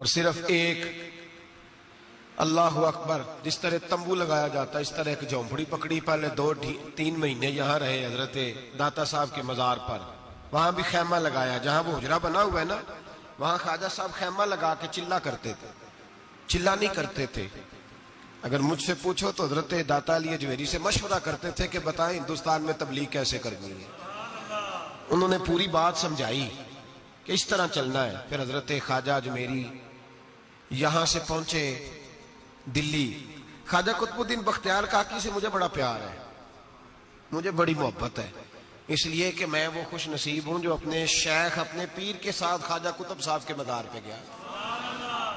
और सिर्फ एक अल्लाह अकबर, जिस तरह तंबू लगाया जाता है इस तरह एक झोंपड़ी पकड़ी, पहले 2-3 महीने यहाँ रहे हजरत दाता साहब के मजार पर। वहां भी खैमा लगाया, जहां वो हुजरा बना हुआ है ना, वहां ख्वाजा साहब खैमा लगा के चिल्ला करते थे। चिल्ला नहीं करते थे। अगर मुझसे पूछो तो हजरत दाता अली अजमेरी से मशवरा करते थे कि बताएं हिंदुस्तान में तबलीग कैसे करनी है। उन्होंने पूरी बात समझाई कि इस तरह चलना है। फिर हजरत ख्वाजा अजमेरी यहां से पहुंचे दिल्ली। ख्वाजा कुतुबुद्दीन बख्तियार काकी से मुझे बड़ा प्यार है, मुझे बड़ी मोहब्बत है, इसलिए कि मैं वो खुश नसीब हूं जो अपने शेख, अपने पीर के साथ ख्वाजा कुतुब साहब के मजार पे गया।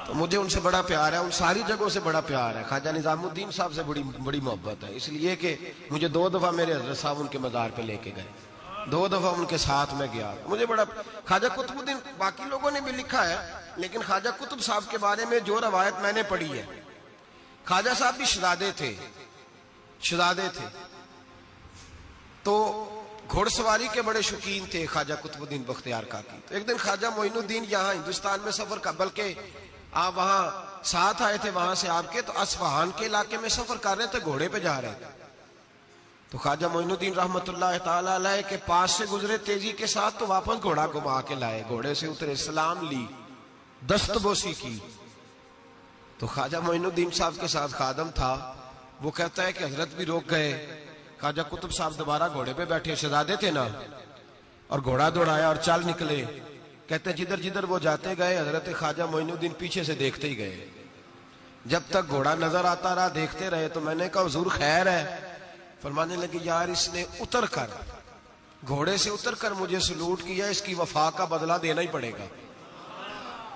तो मुझे उनसे बड़ा प्यार है, उन सारी जगहों से बड़ा प्यार है। ख्वाजा निजामुद्दीन साहब से बड़ी मोहब्बत है, इसलिए कि मुझे 2 दफा मेरे हजरत साहब उनके मजार पे लेके गए, 2 दफा उनके साथ में गया। मुझे बड़ा ख्वाजा कुतुबुद्दीन, बाकी लोगों ने भी लिखा है, लेकिन ख्वाजा कुतुब साहब के बारे में जो रवायत मैंने पढ़ी है, ख्वाजा साहब भी शहजादे थे, तो घोड़सवारी के बड़े शौकीन थे ख्वाजा कुतुबुद्दीन बख्तियार काकी। तो एक दिन ख्वाजा मोइनुद्दीन यहाँ हिंदुस्तान में सफर का, बल्कि आप वहां साथ आए थे वहां से आपके, तो असफहान के इलाके में सफर कर रहे थे, घोड़े पे जा रहे थे। तो ख्वाजा मोइनुद्दीन रहमतुल्लाह ताला अलैह के पास से गुजरे तेजी के साथ, तो वापस घोड़ा घुमा के लाए, घोड़े से उतरे, सलाम ली, दस्तबोसी की। तो ख्वाजा मोइनुद्दीन साहब के साथ खादम था, वो कहता है कि हजरत भी रोक गए। ख्वाजा कुतुब साहब दोबारा घोड़े पे बैठे, शहजादे थे ना, और घोड़ा दौड़ाया और चल निकले। कहते जिधर जिधर वो जाते गए, हजरत ख्वाजा मोइनुद्दीन पीछे से देखते ही गए। जब तक घोड़ा नजर आता रहा देखते रहे। तो मैंने कहा हुजूर खैर है? फरमाने लगे यार इसने उतर कर, घोड़े से उतर कर मुझे सलूट किया, इसकी वफा का बदला देना ही पड़ेगा।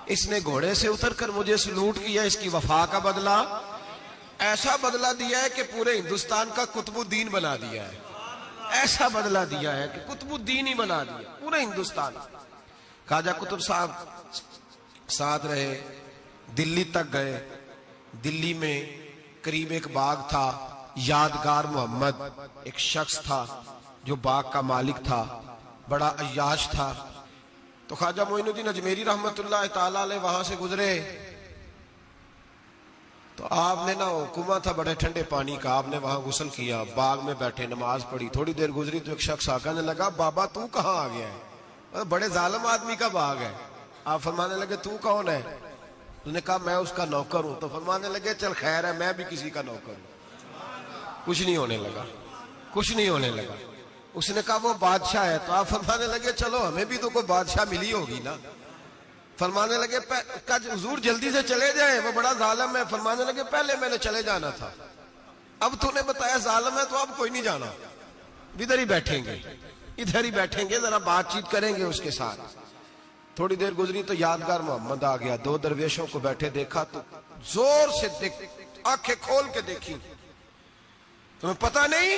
इसने घोड़े से उतर कर मुझे सलूट किया, इसकी वफा का बदला, ऐसा बदला दिया है कि पूरे हिंदुस्तान का कुतुबुद्दीन बना दिया है। ऐसा बदला दिया है कि कुतुबुद्दीन ही बना दिया पूरे हिंदुस्तान। ख्वाजा कुतुब साहब साथ रहे, दिल्ली तक गए। दिल्ली में करीब एक बाग था, यादगार मोहम्मद एक शख्स था जो बाग का मालिक था, बड़ा अय्याश था। तो ख्वाजा मोइनुद्दीन अजमेरी रहमतुल्लाह ताला अलैह वहां से गुजरे। तो आपने ना कुआं था बड़े ठंडे पानी का, आपने वहां गुस्ल किया, बाग में बैठे नमाज पढ़ी। थोड़ी देर गुजरी तो एक शख्स आकर लगा, बाबा तू कहाँ आ गया है? बड़े जालिम आदमी का बाग है। आप फरमाने लगे तू कौन है? उसने कहा मैं उसका नौकर हूं। तो फरमाने लगे चल खैर है, मैं भी किसी का नौकर हूं। कुछ नहीं होने लगा, कुछ नहीं होने लगा। उसने कहा वो बादशाह है। तो आप फरमाने लगे चलो हमें भी तो कोई बादशाह मिली होगी ना। फरमाने लगे हुजूर जल्दी से चले जाए, वो बड़ा जालिम है। फरमाने लगे पहले मैंने चले जाना था, अब तूने बताया जालिम है तो अब कोई नहीं जाना, इधर ही बैठेंगे, इधर ही बैठेंगे, जरा बातचीत करेंगे उसके साथ। थोड़ी देर गुजरी तो यादगार मोहम्मद आ गया। 2 दरवेशों को बैठे देखा तो जोर से आंखें खोल के देखी। तुम्हें पता नहीं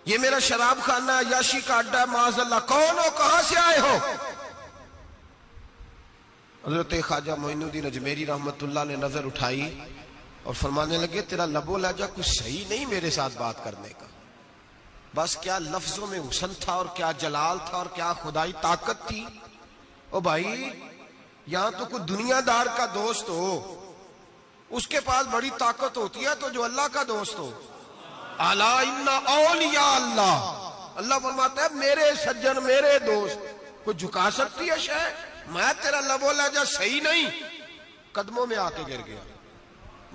ये मेरा शराब खाना, याशी का अड्डा, माज़अल्लाह, कौन हो, कहां से आए हो? हजरत ख्वाजा मोइनुद्दीन अजमेरी रहमतुल्लाह ने नजर उठाई और फरमाने लगे तेरा लबो लहजा कुछ सही नहीं मेरे साथ बात करने का। बस क्या लफ्जों में हुस्न था और क्या जलाल था और क्या खुदाई ताकत थी। ओ भाई यहां तो कोई दुनियादार का दोस्त हो उसके पास बड़ी ताकत होती है, तो जो अल्लाह का दोस्त हो, अला इन्ना औलिया अल्लाह, अल्लाह फरमाता है मेरे सज्जन, मेरे दोस्त, कोई झुका सकती है शय? मैं तेरा लबो लहजा सही नहीं, कदमों में आके गिर गया,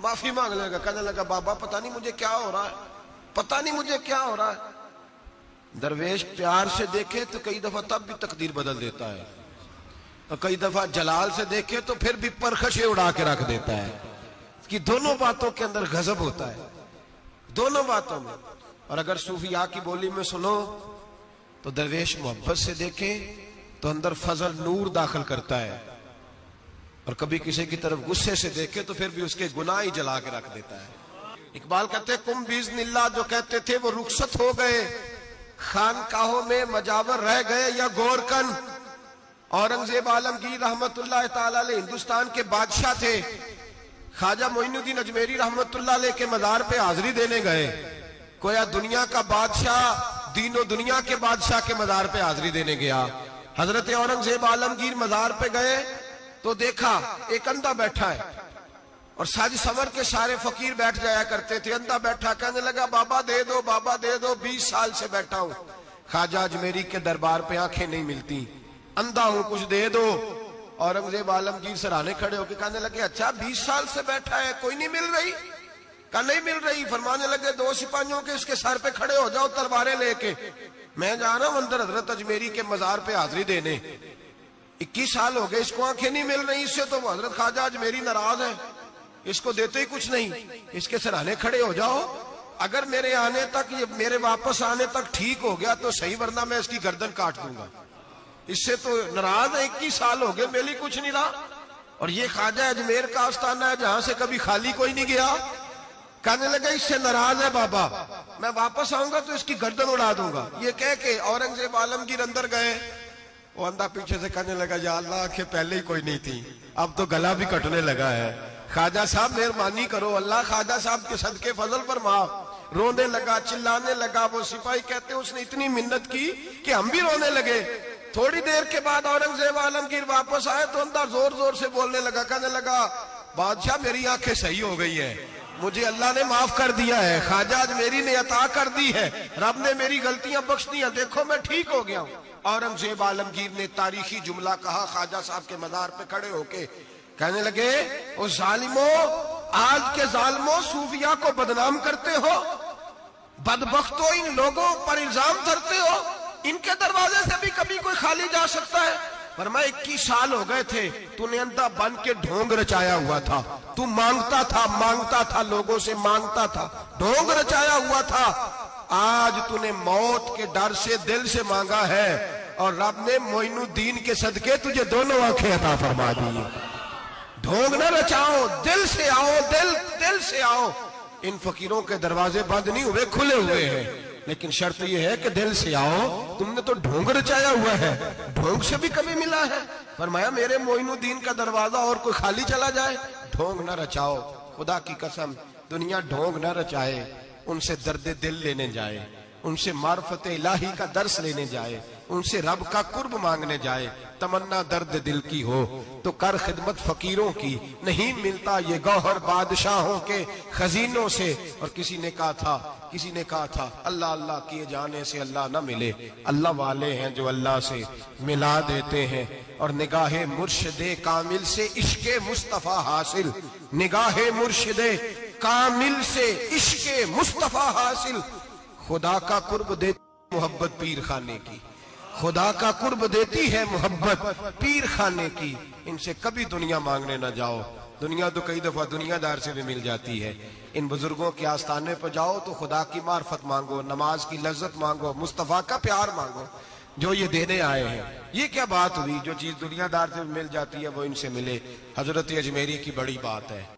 माफी मांग लेगा। कहने लगा बाबा पता नहीं मुझे क्या हो रहा है, पता नहीं मुझे क्या हो रहा है। दरवेश प्यार से देखे तो कई दफा तब भी तकदीर बदल देता है, और कई दफा जलाल से देखे तो फिर भी परखशे उड़ा के रख देता है। कि दोनों बातों के अंदर गजब होता है, दोनों बातों में। और अगर सूफिया की बोली में सुनो तो दरवेश मोहब्बत से देखे तो अंदर फजल नूर दाखिल करता है, और कभी किसी की तरफ गुस्से से देखे तो फिर भी उसके गुनाह ही जला के रख देता है। इकबाल कहते कुम बिज़निल्लाह जो कहते थे वो रुखसत हो गए, खानकाहों में मजावर रह गए या गोरकन। औरंगजेब आलमगीर रहमतुल्लाह ताला अलैह हिंदुस्तान के बादशाह थे। ख्वाजा मोइनुद्दीन अजमेरी रहमतुल्लाह अलैह के मजार पे हाजिरी देने गए। कोया दुनिया का बादशाह दीनो दुनिया के बादशाह के मजार पे हाजिरी देने गया। हजरत औरंगजेब आलमगीर मजार पे गए, तो देखा एक अंधा बैठा है और साज समर के सारे फकीर बैठ जाया करते थे। अंधा बैठा, कहने लगा बाबा दे दो, बाबा दे दो, 20 साल से बैठा हूं ख्वाजा अजमेरी के दरबार पे, आंखें नहीं मिलती, अंधा हूं, कुछ दे दो। औरंगजेब आलमगीर सराहने खड़े होकर कहने लगे अच्छा 20 साल से बैठा है, कोई नहीं मिल रही? कहा नहीं मिल रही। फरमाने लगे 2 सिपाहियों के इसके सर पे खड़े हो जाओ तलवारें लेके, मैं जा रहा हूं अंदर हजरत अजमेरी के मजार पे हाजिरी देने। 21 साल हो गए, इसको आंखें नहीं मिल रही, इससे तो हजरत ख्वाजा अजमेरी नाराज है, इसको देते ही कुछ नहीं, इसके सराहने खड़े हो जाओ, अगर मेरे आने तक, ये मेरे वापस आने तक ठीक हो गया तो सही, वरना मैं इसकी गर्दन काट दूंगा। इससे तो नाराज है, 21 साल हो गए, मेली कुछ नहीं रहा। और ये ख्वाजा अजमेर का आस्थाना है जहां से कभी खाली कोई नहीं गया। कहने लगे इससे नाराज है बाबा, मैं वापस आऊंगा तो इसकी गर्दन उड़ा दूंगा। ये कह के औरंगजेब आलमगीर अंदर गए। वो अंधा पीछे से कहने लगा या अल्लाह के पहले ही कोई नहीं थी, अब तो गला भी कटने लगा है, ख्वाजा साहब मेहरबानी करो, अल्लाह ख्वाजा साहब के सदके फजल पर माफ। रोने लगा, चिल्लाने लगा। वो सिपाही कहते उसने इतनी मिन्नत की कि हम भी रोने लगे। थोड़ी देर के बाद औरंगजेब आलमगीर वापस आए तो अंदर जोर जोर से बोलने लगा, कहने लगा बादशाह मेरी आंखें सही हो गई है, मुझे अल्लाह ने माफ कर दिया है, ख्वाजा अजमेरी ने अता कर दी है, रब ने मेरी गलतियां बख्श दी हैं, देखो मैं ठीक हो गया हूं। औरंगजेब आलमगीर ने तारीखी जुमला कहा ख्वाजा साहब के मजार पे खड़े होके, कहने लगे ओ जालिमो, आज के जालिमो सूफिया को बदनाम करते हो, बदबख्तो इन लोगों पर इल्जाम धरते हो, इनके दरवाजे से भी कभी कोई खाली जा सकता है? फरमाया 21 साल हो गए थे, तूने अंधा बन के ढोंग रचाया हुआ था, तू मांगता था, लोगों से मांगता था, ढोंग रचाया हुआ था। आज तूने मौत के डर से दिल से मांगा है और रब ने मोइनुद्दीन के सदके तुझे दोनों आंखें अता फरमा दी। ढोंग न रचाओ, दिल से आओ, दिल से आओ। इन फकीरों के दरवाजे बंद नहीं हुए, खुले हुए हैं, लेकिन शर्त यह है कि दिल से आओ। तुमने तो ढोंग रचाया हुआ है, ढोंग से भी कभी मिला है? फरमाया मेरे मोइनुद्दीन का दरवाजा और कोई खाली चला जाए? ढोंग न रचाओ, खुदा की कसम दुनिया ढोंग न रचाए, उनसे दर्द दिल लेने जाए, उनसे मार्फत इलाही का दर्स लेने जाए, उनसे रब का कुर्ब मांगने जाए। तमन्ना दर्द दिल की हो तो कर खिदमत फकीरों की, नहीं मिलता ये गौहर बादशाहों के खजीनों से। और किसी ने कहा था अल्लाह अल्लाह किए जाने से अल्लाह न मिले, अल्लाह वाले हैं जो अल्लाह से मिला देते हैं। और निगाहे मुर्शिदे कामिल से इश्के मुस्तफा हासिल, निगाहे मुर्शिदे कामिल से इश्के मुस्तफा हासिल। खुदा का कुर्ब देती मोहब्बत पीर खाने की, खुदा का कुर्ब देती है मोहब्बत पीर खाने की। इनसे कभी दुनिया मांगने ना जाओ, दुनिया तो कई दफा दुनियादार से भी मिल जाती है। इन बुजुर्गों के आस्थाने पर जाओ तो खुदा की मार्फत मांगो, नमाज की लज्जत मांगो, मुस्तफा का प्यार मांगो जो ये देने आए हैं। ये क्या बात हुई, जो चीज दुनियादार से मिल जाती है वो इनसे मिले। हजरत अजमेरी की बड़ी बात है।